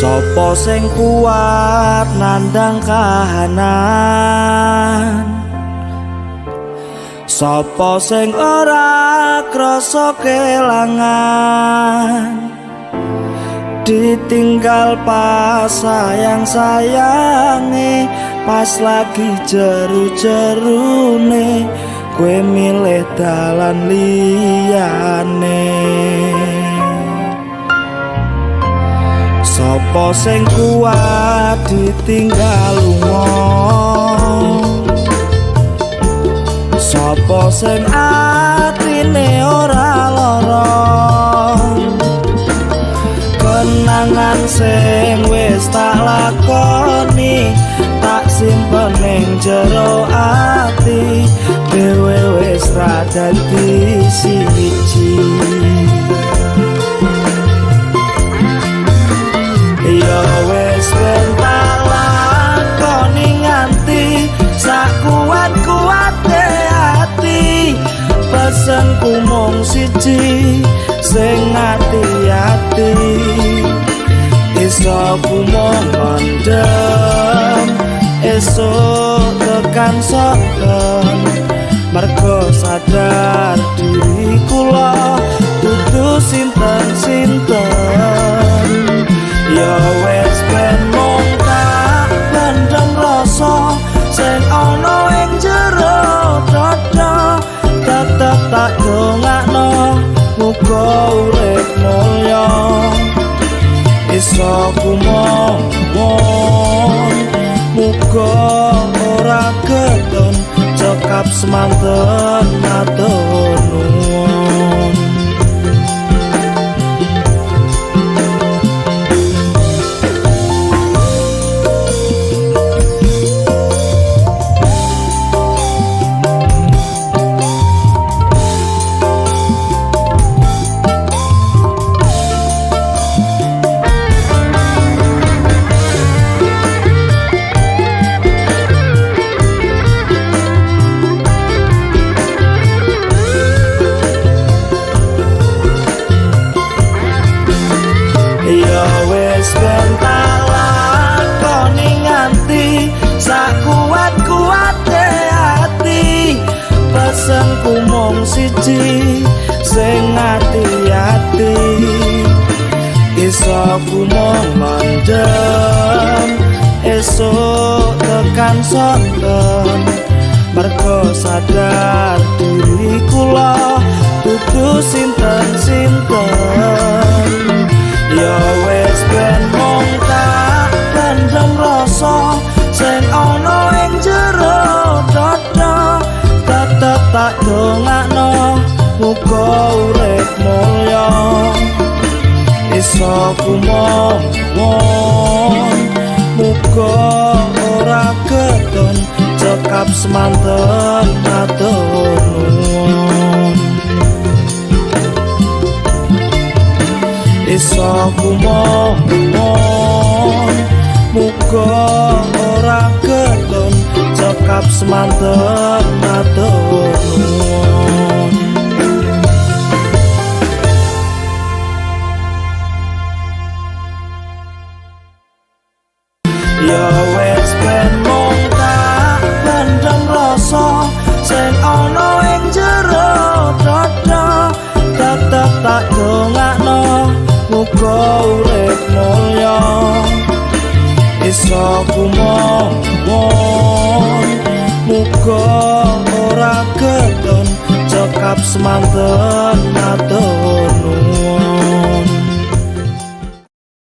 Sopo sing kuat nandang kahanan, sopo sing ora krasa kelangan, ditinggal pas sayang-sayange, pas lagi jeru-jerune kowe milih dalan liyane. Sopo sing kuat ditinggal lunga, sopo sing atine ora lara, kenangan sing wis tak lakoni tak simpen ning jero ati, dhewe wis ra dadi siji. Ya wis ben tak lakoni nganti sakuat-kuate ati, pesenku mung siji sing ati-ati, iso ku mung mendem esuk tekan soken, mergo sadar diri kula dudu sinten-sinten. Ya wis ben mung tak pendem rasa sing ana ing jero dada, tetep tak dongakno muga urip mulya, iso kumawon muga ora keton cekap semanten matur nuwun. Ya wis ben tak lakoni nganti sakuat-kuate ati, pesenku mung siji sing ati-ati, iso ku mung mendem esuk tekan soken, mergo sadar diri kula dudu sinten-sinten. Ya wis ben mung tak pendem rasa sing ana ing jero dada, tetep tak dongakno muga urip mulya, iso kumawon muga ora keton cekap semanten matur nuwun. Iso kumawon muga ora keton cekap semanten matur nuwun. Ya wis ben mung tak pendem rasa sing ana ing jero dada, tetep tak dongakno muga urip mulya, iso kumawon muga ora keton cekap semanten matur